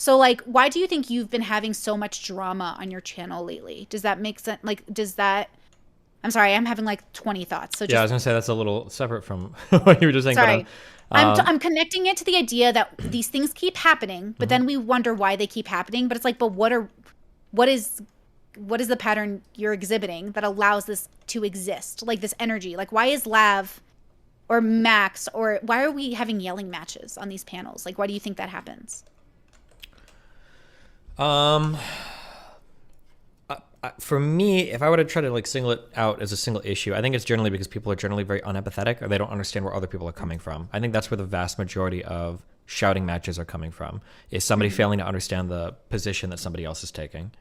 So like, why do you think you've been having so much drama on your channel lately? Does that make sense? Like, does that, I'm sorry, I'm having like 20 thoughts. So Yeah, I just, was gonna say that's a little separate from what you were just saying, but sorry. um, I'm connecting it to the idea that these things keep happening, but mhm. then we wonder why they keep happening. But it's like, but what is, what is the pattern you're exhibiting that allows this to exist? Like this energy. Like why is Lav or Max or why are we having yelling matches on these panels? Like why do you think that happens? um, for me, if I were to try to like single it out as a single issue, I think it's generally because people are generally very unempathetic or they don't understand where other people are coming from. I think that's where the vast majority of shouting matches are coming from, is somebody Mm-hmm. failing to understand the position that somebody else is taking.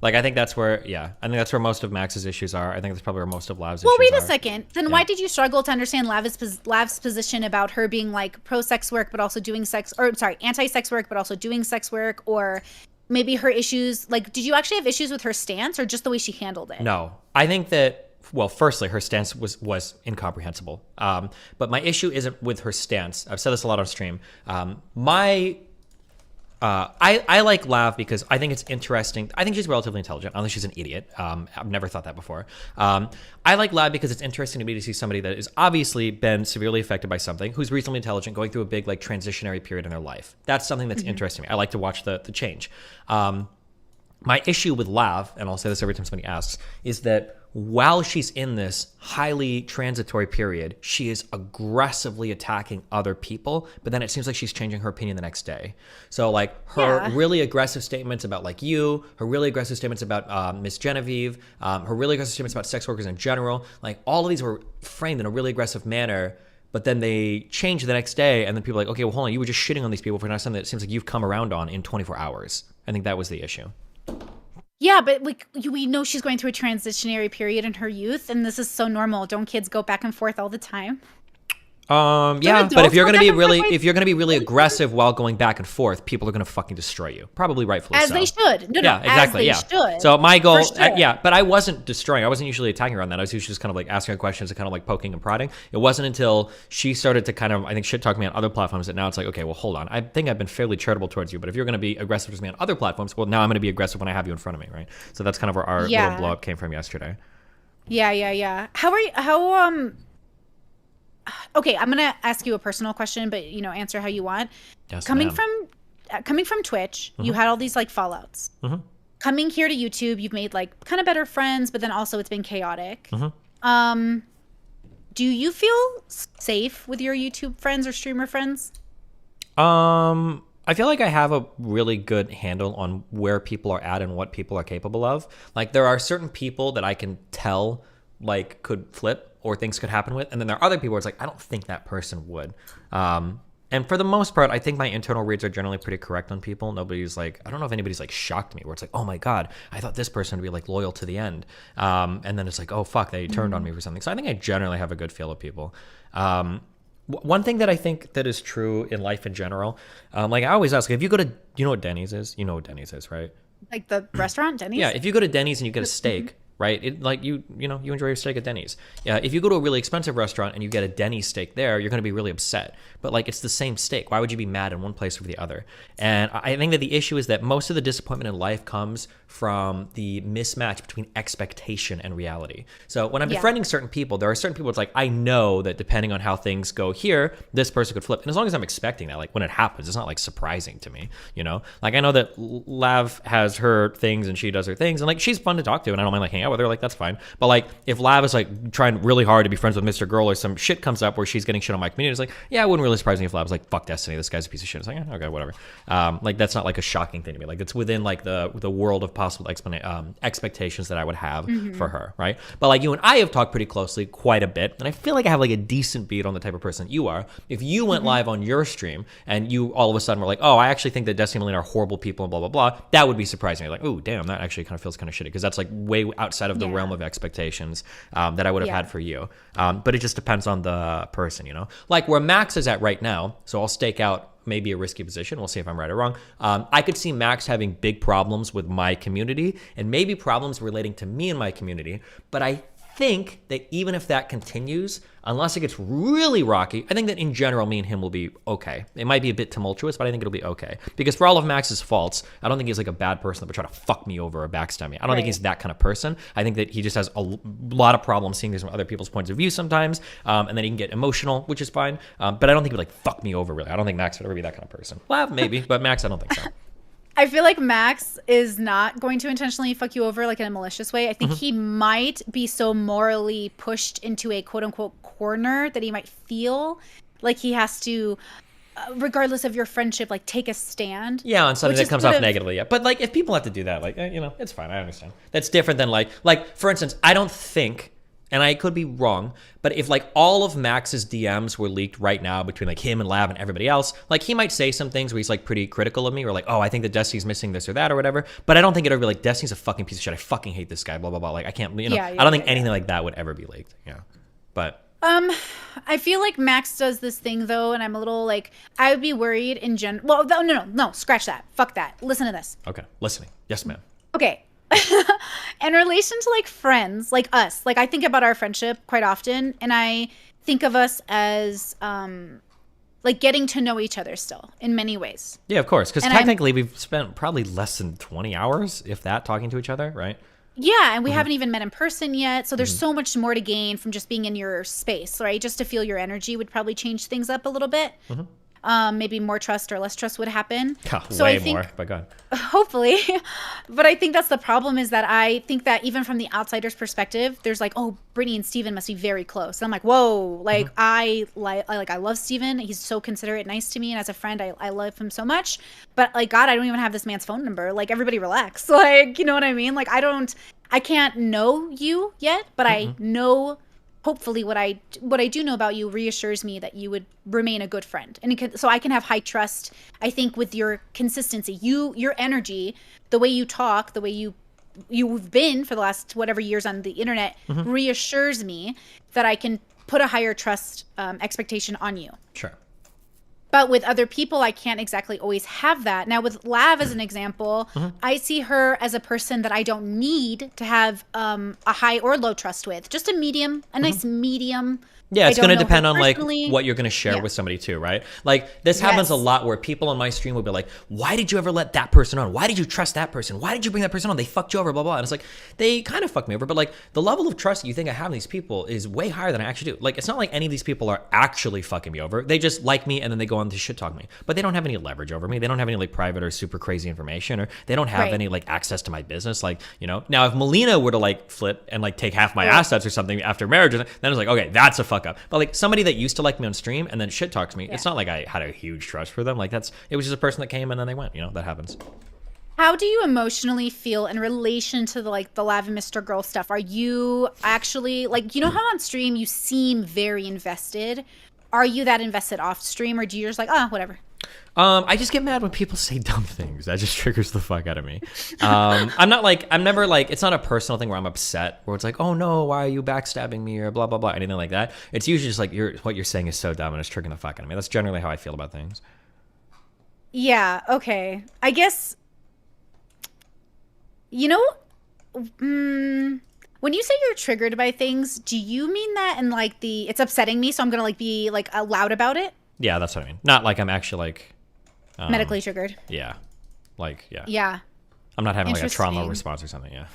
Like, I think that's where, yeah, I think that's where most of Max's issues are. I think that's probably where most of Lav's Well, issues wait a are. second. Then Yeah. why did you struggle to understand Lav's position about her being like pro sex work, but also doing sex, or sorry, anti sex work, but also doing sex work, or maybe her issues? Like, did you actually have issues with her stance, or just the way she handled it? No, I think that, well, firstly, her stance was incomprehensible. But my issue isn't with her stance. I've said this a lot on stream. I like Lav because I think it's interesting. I think she's relatively intelligent, unless she's an idiot. I've never thought that before. I like Lav because it's interesting to me to see somebody that has obviously been severely affected by something, who's reasonably intelligent, going through a big like transitionary period in their life. That's something that's Mm-hmm. interesting to me. I like to watch the change. My issue with Lav, and I'll say this every time somebody asks, is that while she's in this highly transitory period, she is aggressively attacking other people, but then it seems like she's changing her opinion the next day. So like her Yeah. really aggressive statements about like you, her really aggressive statements about Miss Genevieve, her really aggressive statements about sex workers in general, like all of these were framed in a really aggressive manner. But then they change the next day, and then people are like, okay, well, hold on, you were just shitting on these people for not something that seems like you've come around on in 24 hours. I think that was the issue. Yeah, but we know she's going through a transitionary period in her youth, and this is so normal. Don't kids go back and forth all the time? Don't Yeah, but if adults you're go gonna back be and forth? really, if you're gonna be really aggressive while going back and forth, people are gonna fucking destroy you. Probably rightfully As they so. should. No, no, Yeah, as exactly. they Yeah. should. So my For goal, sure. yeah, but I wasn't destroying. I wasn't usually attacking her on that. I was usually just kind of like asking her questions and kind of like poking and prodding. It wasn't until she started to kind of, I think, shit talk me on other platforms that now it's like, okay, well, hold on. I think I've been fairly charitable towards you, but if you're gonna be aggressive towards me on other platforms, well, now I'm gonna be aggressive when I have you in front of me, right? So that's kind of where our little blow Yeah. up came from yesterday. Yeah, yeah, yeah. How are you, how okay, I'm gonna ask you a personal question, but answer how you want. Yes, Coming ma'am. from coming from Twitch, you Mm-hmm. had all these like fallouts. Mm-hmm. Coming here to YouTube, you've made like kind of better friends, but then also it's been chaotic. Mm-hmm. Um, do you feel safe with your YouTube friends or streamer friends? I feel like I have a really good handle on where people are at and what people are capable of. Like there are certain people that I can tell like could flip or things could happen with, and then there are other people where it's like I don't think that person would. And for the most part, I think my internal reads are generally pretty correct on people. Nobody's like, I don't know if anybody's like shocked me where it's like, oh my God, I thought this person would be like loyal to the end. And then it's like, oh fuck, they turned on me for something. So I think I generally have a good feel of people. One thing that I think that is true in life in general, like I always ask, if you go to, you know what Denny's is? You know what Denny's is, right? Like the restaurant, Yeah, Denny's? if you go to Denny's and you get a Mhm. steak, right? It like you enjoy your steak at Denny's. Yeah, if you go to a really expensive restaurant and you get a Denny's steak there, you're going to be really upset. But like it's the same steak. Why would you be mad in one place over the other? And I think that the issue is that most of the disappointment in life comes from the mismatch between expectation and reality. So when I'm Yeah. befriending certain people, there are certain people it's like I know that depending on how things go here, this person could flip. And as long as I'm expecting that, like when it happens, it's not like surprising to me, you know? Like I know that Lav has her things and she does her things and like she's fun to talk to and I don't mind like hanging out with her, like that's fine. But like if Lav is like trying really hard to be friends with Mr. Girl or some shit comes up where she's getting shit on my community, it's like, yeah, it wouldn't really surprise me if Lav was like, fuck Destiny, this guy's a piece of shit. It's like, okay, whatever. Like that's not like a shocking thing to me. Like it's within like the world of possible expectations that I would have for her, right? But like you and I have talked pretty closely quite a bit, and I feel like I have like a decent beat on the type of person you are. If you went live on your stream and you all of a sudden were like, oh, I actually think that Destiny and Melina are horrible people and blah blah blah, that would be surprising. You're like, oh damn, that actually kind of feels kind of shitty because that's like way outside of the Yeah. realm of expectations that I would have Yeah. had for you. But it just depends on the person, you know. Like where Max is at right now, so I'll stake out maybe a risky position. We'll see if I'm right or wrong. I could see Max having big problems with my community and maybe problems relating to me and my community. But I think that even if that continues, unless it gets really rocky, I think that in general, me and him will be okay. It might be a bit tumultuous, but I think it'll be okay. Because for all of Max's faults, I don't think he's like a bad person that would try to fuck me over or backstab me. I don't think he's that kind of person. I think that he just has a lot of problems seeing things from other people's points of view sometimes, and then he can get emotional, which is fine. But I don't think he would like fuck me over, really. I don't think Max would ever be that kind of person. Well, maybe, but Max, I don't think so. I feel like Max is not going to intentionally fuck you over like in a malicious way. I think he might be so morally pushed into a quote unquote corner that he might feel like he has to, regardless of your friendship, like take a stand. Yeah, on something that comes off negatively. Yeah, but like if people have to do that, like it's fine. I understand. That's different than like for instance, I don't think. And I could be wrong, but if like all of Max's DMs were leaked right now between like him and Lav and everybody else, like he might say some things where he's like pretty critical of me or like, oh, I think that Destiny's missing this or that or whatever. But I don't think it'd be like, Destiny's a fucking piece of shit. I fucking hate this guy, blah, blah, blah. Like I can't, I don't think anything like that would ever be leaked. Yeah. But. I feel like Max does this thing though, and I'm a little like, I would be worried in general. Well, no, scratch that. Fuck that. Listen to this. Okay. Listening. Yes, ma'am. Okay. In relation to like friends, like us, like I think about our friendship quite often, and I think of us as like getting to know each other still in many ways. Yeah, of course, because technically we've spent probably less than 20 hours, if that, talking to each other, right? Yeah, and we haven't even met in person yet, so there's so much more to gain from just being in your space, right? Just to feel your energy would probably change things up a little bit. Maybe more trust or less trust would happen. So way more, by God. Hopefully. But I think that's the problem, is that I think that even from the outsider's perspective, there's like, oh, Brittany and Steven must be very close. And I'm like, whoa, like I love Steven. He's so considerate, nice to me. And as a friend, I love him so much. But like, God, I don't even have this man's phone number. Like, everybody relax. Like, you know what I mean? Like, I can't know you yet, but I know, hopefully what I do know about you reassures me that you would remain a good friend. And so I can have high trust, I think, with your consistency, your energy, the way you talk, the way you've been for the last whatever years on the internet reassures me that I can put a higher trust expectation on you. Sure. But with other people, I can't exactly always have that. Now, with Lav as an example, I see her as a person that I don't need to have a high or low trust with. Just a medium, a nice medium. Yeah, it's going to depend on like what you're going to share with somebody too, right? Like this happens a lot where people on my stream will be like, why did you ever let that person on? Why did you trust that person? Why did you bring that person on? They fucked you over, blah, blah. And it's like, they kind of fucked me over, but like the level of trust that you think I have in these people is way higher than I actually do. Like, it's not like any of these people are actually fucking me over. They just like me and then they go on to shit talk me, but they don't have any leverage over me. They don't have any like private or super crazy information, or they don't have any like access to my business. Like, now if Melina were to like flip and like take half my assets or something after marriage, then it's like, okay, that's a fuck up. But like somebody that used to like me on stream and then shit talks me, it's not like I had a huge trust for them. Like it was just a person that came and then they went, that happens. How do you emotionally feel in relation to the Lav and Mr. Girl stuff? Are you actually like, how on stream you seem very invested? Are you that invested off stream, or do you just like, whatever? I just get mad when people say dumb things. That just triggers the fuck out of me. I'm never like, it's not a personal thing where I'm upset, where it's like, oh no, why are you backstabbing me, or blah, blah, blah, anything like that. It's usually just like, what you're saying is so dumb and it's triggering the fuck out of me. That's generally how I feel about things. Yeah, okay. I guess, when you say you're triggered by things, do you mean that in like it's upsetting me, so I'm gonna like be like loud about it? Yeah, that's what I mean. Not like I'm actually like medically triggered. Yeah, like Yeah. I'm not having like a trauma response or something. Yeah.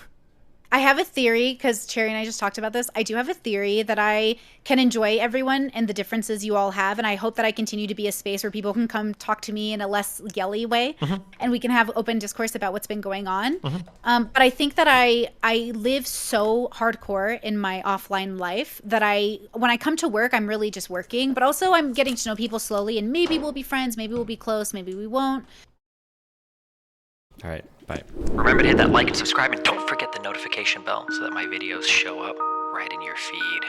I have a theory, because Cherry and I just talked about this. I do have a theory that I can enjoy everyone and the differences you all have, and I hope that I continue to be a space where people can come talk to me in a less yelly way, and we can have open discourse about what's been going on. But I think that I live so hardcore in my offline life that when I come to work, I'm really just working, but also I'm getting to know people slowly, and maybe we'll be friends, maybe we'll be close, maybe we won't. All right, bye. Remember to hit that like and subscribe, and don't forget the notification bell so that my videos show up right in your feed.